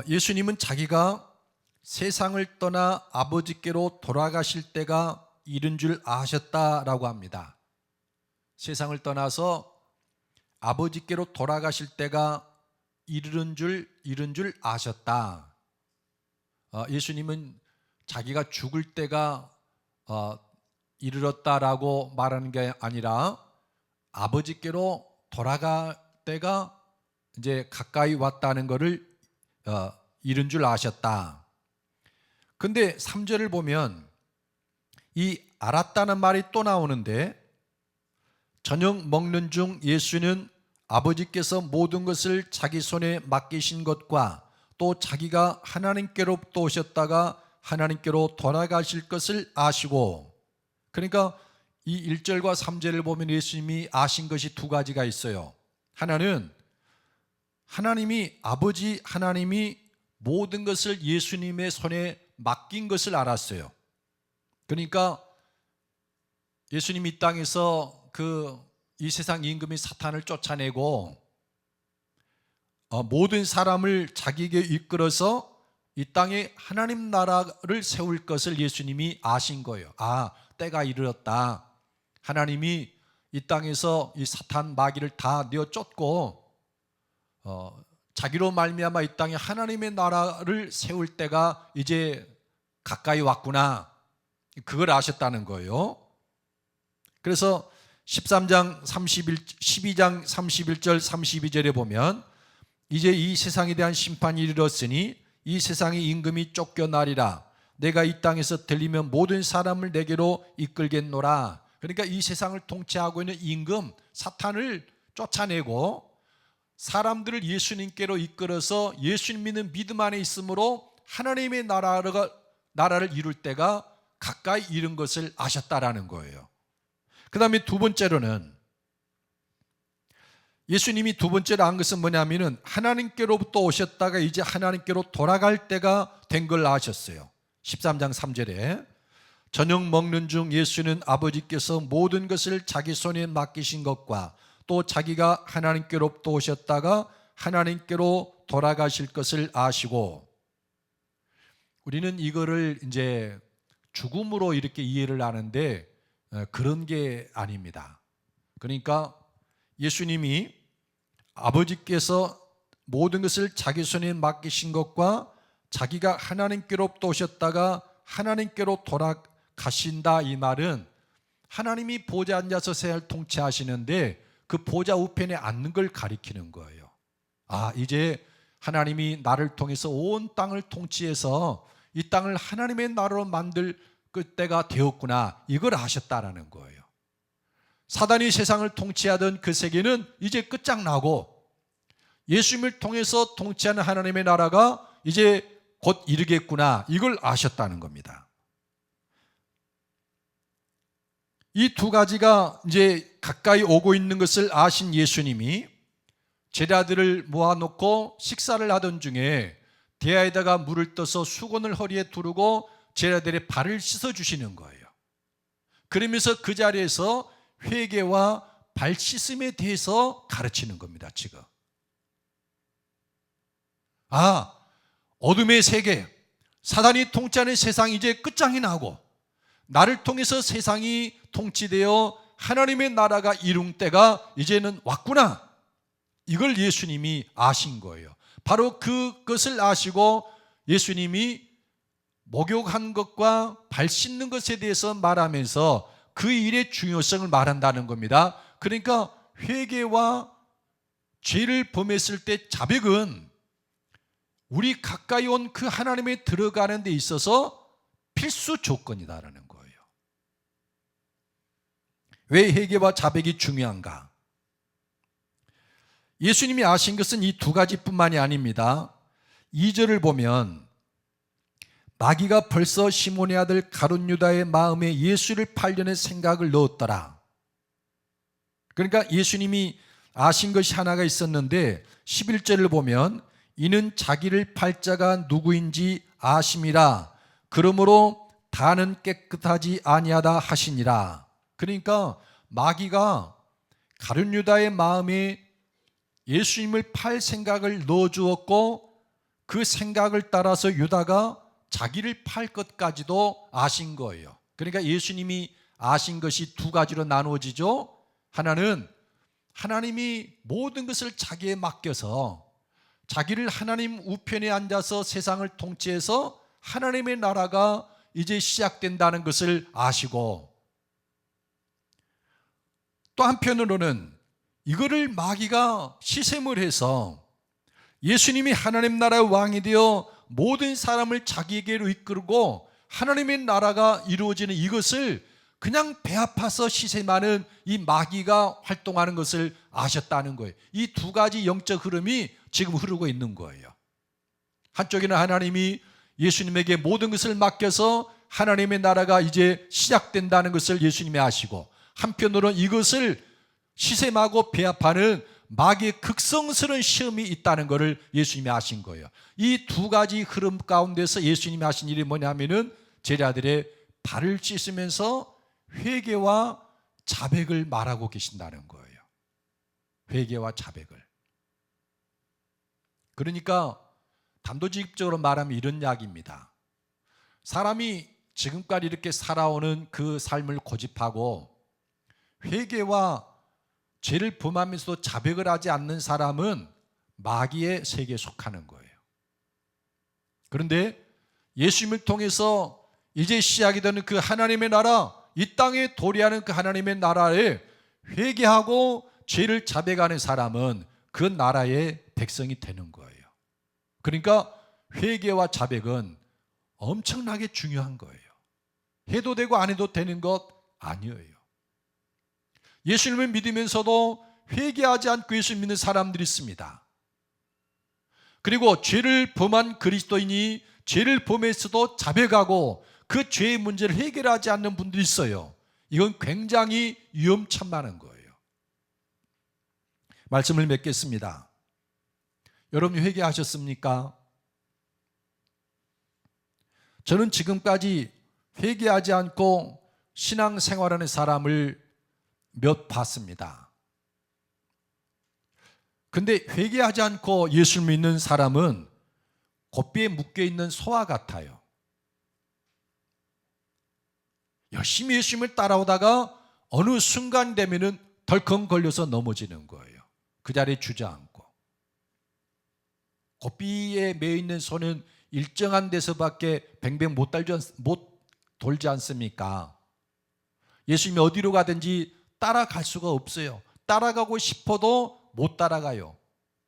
예수님은 자기가 세상을 떠나 아버지께로 돌아가실 때가 이른 줄 아셨다라고 합니다. 세상을 떠나서 아버지께로 돌아가실 때가 이른 줄 아셨다. 예수님은 자기가 죽을 때가 이르렀다라고 말하는 게 아니라 아버지께로 돌아갈 때가 이제 가까이 왔다는 것을 이른 줄 아셨다. 근데 3절을 보면 이 알았다는 말이 또 나오는데 저녁 먹는 중 예수는 아버지께서 모든 것을 자기 손에 맡기신 것과 또 자기가 하나님께로부터 오셨다가 하나님께로 돌아가실 것을 아시고. 그러니까 이 1절과 3절을 보면 예수님이 아신 것이 두 가지가 있어요. 하나는 아버지 하나님이 모든 것을 예수님의 손에 맡긴 것을 알았어요. 그러니까 예수님이 이 땅에서 이 세상 임금인 사탄을 쫓아내고 모든 사람을 자기에게 이끌어서 이 땅에 하나님 나라를 세울 것을 예수님이 아신 거예요. 때가 이르렀다. 하나님이 이 땅에서 이 사탄 마귀를 다 내어 쫓고 자기로 말미암아 이 땅에 하나님의 나라를 세울 때가 이제 가까이 왔구나. 그걸 아셨다는 거예요. 그래서 12장 31절 32절에 보면 이제 이 세상에 대한 심판이 이르렀으니 이 세상의 임금이 쫓겨나리라. 내가 이 땅에서 들리면 모든 사람을 내게로 이끌겠노라. 그러니까 이 세상을 통치하고 있는 임금 사탄을 쫓아내고 사람들을 예수님께로 이끌어서 예수님 믿는 믿음 안에 있으므로 하나님의 나라를 이룰 때가 가까이 이른 것을 아셨다라는 거예요. 그 다음에 두 번째로는 예수님이 두 번째로 한 것은 뭐냐면은 하나님께로부터 오셨다가 이제 하나님께로 돌아갈 때가 된 걸 아셨어요. 13장 3절에 저녁 먹는 중 예수는 아버지께서 모든 것을 자기 손에 맡기신 것과 또 자기가 하나님께로부터 오셨다가 하나님께로 돌아가실 것을 아시고. 우리는 이거를 이제 죽음으로 이렇게 이해를 하는데 그런 게 아닙니다. 그러니까 예수님이 아버지께서 모든 것을 자기 손에 맡기신 것과 자기가 하나님께로부터 오셨다가 하나님께로 돌아가신다, 이 말은 하나님이 보좌 앉아서 세상을 통치하시는데 그 보좌 우편에 앉는 걸 가리키는 거예요. 이제 하나님이 나를 통해서 온 땅을 통치해서 이 땅을 하나님의 나라로 만들 때가 되었구나, 이걸 아셨다라는 거예요. 사단이 세상을 통치하던 그 세계는 이제 끝장나고 예수님을 통해서 통치하는 하나님의 나라가 이제 곧 이르겠구나, 이걸 아셨다는 겁니다. 이 두 가지가 이제 가까이 오고 있는 것을 아신 예수님이 제자들을 모아놓고 식사를 하던 중에 대야에다가 물을 떠서 수건을 허리에 두르고 제자들의 발을 씻어주시는 거예요. 그러면서 그 자리에서 회개와 발 씻음에 대해서 가르치는 겁니다. 지금 어둠의 세계, 사단이 통치하는 세상이 이제 끝장이 나고 나를 통해서 세상이 통치되어 하나님의 나라가 이룬 때가 이제는 왔구나. 이걸 예수님이 아신 거예요. 바로 그것을 아시고 예수님이 목욕한 것과 발 씻는 것에 대해서 말하면서 그 일의 중요성을 말한다는 겁니다. 그러니까 회개와 죄를 범했을 때 자백은 우리 가까이 온 그 하나님에 들어가는 데 있어서 필수 조건이다라는 거예요. 왜 회개와 자백이 중요한가? 예수님이 아신 것은 이 두 가지뿐만이 아닙니다. 2절을 보면 마귀가 벌써 시몬의 아들 가룟 유다의 마음에 예수를 팔려는 생각을 넣었더라. 그러니까 예수님이 아신 것이 하나가 있었는데 11절을 보면 이는 자기를 팔 자가 누구인지 아심이라. 그러므로 다는 깨끗하지 아니하다 하시니라. 그러니까 마귀가 가룟 유다의 마음에 예수님을 팔 생각을 넣어주었고 그 생각을 따라서 유다가 자기를 팔 것까지도 아신 거예요. 그러니까 예수님이 아신 것이 두 가지로 나누어지죠. 하나는 하나님이 모든 것을 자기에 맡겨서 자기를 하나님 우편에 앉아서 세상을 통치해서 하나님의 나라가 이제 시작된다는 것을 아시고, 또 한편으로는 이거를 마귀가 시샘을 해서 예수님이 하나님 나라의 왕이 되어 모든 사람을 자기에게로 이끌고 하나님의 나라가 이루어지는 이것을 그냥 배 아파서 시샘하는 이 마귀가 활동하는 것을 아셨다는 거예요. 이 두 가지 영적 흐름이 지금 흐르고 있는 거예요. 한쪽에는 하나님이 예수님에게 모든 것을 맡겨서 하나님의 나라가 이제 시작된다는 것을 예수님이 아시고, 한편으로는 이것을 시샘하고 배합하는 마귀의 극성스러운 시험이 있다는 것을 예수님이 아신 거예요. 이 두 가지 흐름 가운데서 예수님이 하신 일이 뭐냐면은 제자들의 발을 씻으면서 회개와 자백을 말하고 계신다는 거예요. 회개와 자백을. 그러니까 단도직입적으로 말하면 이런 이야기입니다. 사람이 지금까지 이렇게 살아오는 그 삶을 고집하고 회개와 죄를 범하면서도 자백을 하지 않는 사람은 마귀의 세계에 속하는 거예요. 그런데 예수님을 통해서 이제 시작이 되는 그 하나님의 나라, 이 땅에 도래하는 그 하나님의 나라에 회개하고 죄를 자백하는 사람은 그 나라의 백성이 되는 거예요. 그러니까 회개와 자백은 엄청나게 중요한 거예요. 해도 되고 안 해도 되는 것 아니에요. 예수님을 믿으면서도 회개하지 않고 예수를 믿는 사람들이 있습니다. 그리고 죄를 범한 그리스도인이 죄를 범했어도 자백하고 그 죄의 문제를 해결하지 않는 분들이 있어요. 이건 굉장히 위험천만한 거예요. 말씀을 맺겠습니다. 여러분 회개하셨습니까? 저는 지금까지 회개하지 않고 신앙생활하는 사람을 몇 봤습니다. 근데 회개하지 않고 예수를 믿는 사람은 곱비에 묶여있는 소와 같아요. 열심히 예수님을 따라오다가 어느 순간 되면은 덜컹 걸려서 넘어지는 거예요. 그 자리에 주저앉고. 곱비에 매여있는 소는 일정한 데서밖에 뱅뱅 못 돌지 않습니까? 예수님이 어디로 가든지 따라갈 수가 없어요. 따라가고 싶어도 못 따라가요.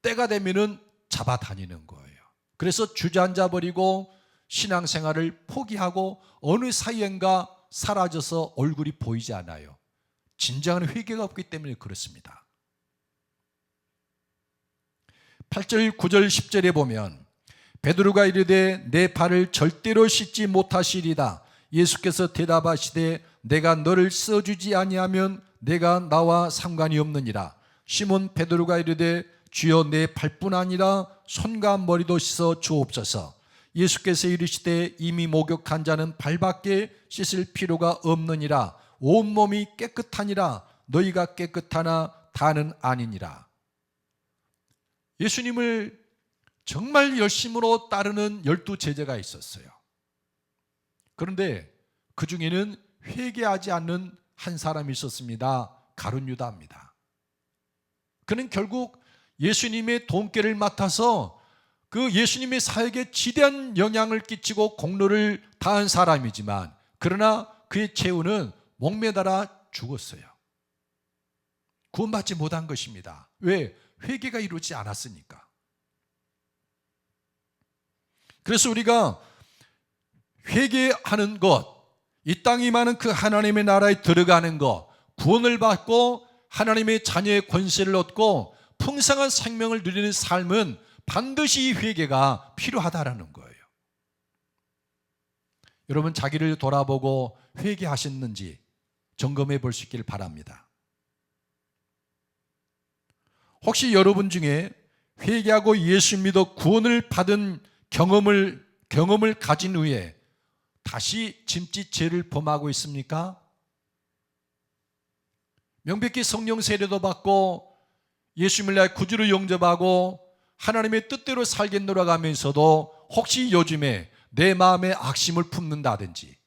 때가 되면은 잡아다니는 거예요. 그래서 주저앉아 버리고 신앙생활을 포기하고 어느 사이엔가 사라져서 얼굴이 보이지 않아요. 진정한 회개가 없기 때문에 그렇습니다. 8절, 9절, 10절에 보면 베드로가 이르되 내 발을 절대로 씻지 못하시리다. 예수께서 대답하시되 내가 너를 써주지 아니하면 내가 나와 상관이 없느니라. 시몬 베드로가 이르되 주여 내 발뿐 아니라 손과 머리도 씻어 주옵소서. 예수께서 이르시되 이미 목욕한 자는 발밖에 씻을 필요가 없느니라. 온몸이 깨끗하니라. 너희가 깨끗하나 다는 아니니라. 예수님을 정말 열심으로 따르는 12 제자가 있었어요. 그런데 그 중에는 회개하지 않는 한 사람이 있었습니다. 가룟 유다입니다. 그는 결국 예수님의 돈깨를 맡아서 그 예수님의 사역에 지대한 영향을 끼치고 공로를 다한 사람이지만, 그러나 그의 최후는 목매달아 죽었어요. 구원받지 못한 것입니다. 왜? 회개가 이루지 않았으니까. 그래서 우리가 회개하는 것, 이 땅에 임하는 그 하나님의 나라에 들어가는 것, 구원을 받고 하나님의 자녀의 권세를 얻고 풍성한 생명을 누리는 삶은 반드시 이 회개가 필요하다라는 거예요. 여러분, 자기를 돌아보고 회개하셨는지 점검해 볼 수 있기를 바랍니다. 혹시 여러분 중에 회개하고 예수 믿어 구원을 받은 경험을 가진 후에 다시 짐짓 죄를 범하고 있습니까? 명백히 성령 세례도 받고 예수님을 나의 구주로 영접하고 하나님의 뜻대로 살게 놀아가면서도 혹시 요즘에 내 마음에 악심을 품는다든지,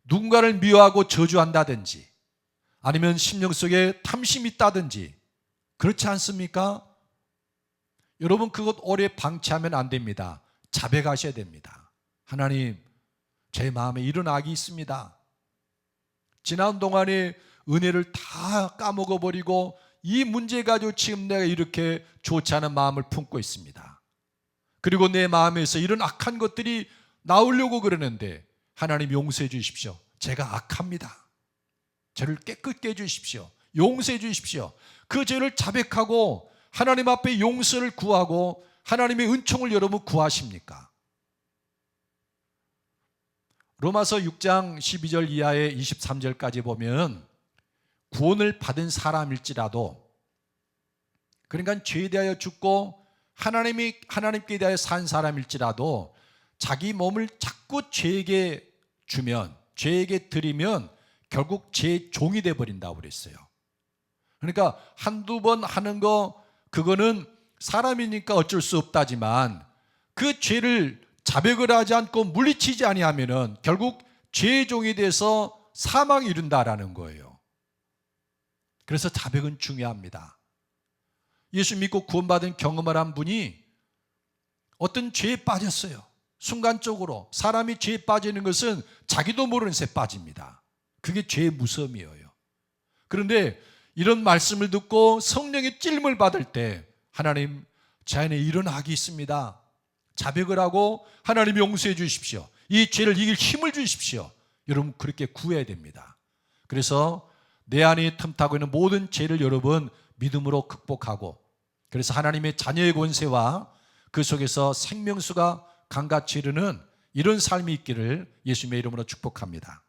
누군가를 미워하고 저주한다든지, 아니면 심령 속에 탐심이 있다든지, 그렇지 않습니까? 여러분, 그것 오래 방치하면 안 됩니다. 자백하셔야 됩니다. 하나님, 제 마음에 이런 악이 있습니다. 지난 동안에 은혜를 다 까먹어버리고 이 문제 가지고 지금 내가 이렇게 좋지 않은 마음을 품고 있습니다. 그리고 내 마음에서 이런 악한 것들이 나오려고 그러는데 하나님 용서해 주십시오. 제가 악합니다. 저를 깨끗게 해주십시오. 용서해 주십시오. 그 죄를 자백하고 하나님 앞에 용서를 구하고 하나님의 은총을 여러분 구하십니까? 로마서 6장 12절 이하의 23절까지 보면 구원을 받은 사람일지라도, 그러니까 죄에 대하여 죽고 하나님께 대하여 산 사람일지라도 자기 몸을 자꾸 죄에게 주면, 죄에게 드리면 결국 죄의 종이 되어버린다고 그랬어요. 그러니까 한두 번 하는 거, 그거는 사람이니까 어쩔 수 없다지만 그 죄를 자백을 하지 않고 물리치지 아니하면은 결국 죄의 종이 돼서 사망에 이른다라는 거예요. 그래서 자백은 중요합니다. 예수 믿고 구원받은 경험을 한 분이 어떤 죄에 빠졌어요. 순간적으로 사람이 죄에 빠지는 것은 자기도 모르는 새에 빠집니다. 그게 죄의 무서움이에요. 그런데 이런 말씀을 듣고 성령의 찔림을 받을 때, 하나님, 제 안에 이런 악이 있습니다. 자백을 하고 하나님 용서해 주십시오. 이 죄를 이길 힘을 주십시오. 여러분, 그렇게 구해야 됩니다. 그래서 내 안에 틈타고 있는 모든 죄를 여러분 믿음으로 극복하고, 그래서 하나님의 자녀의 권세와 그 속에서 생명수가 강같이 흐르는 이런 삶이 있기를 예수님의 이름으로 축복합니다.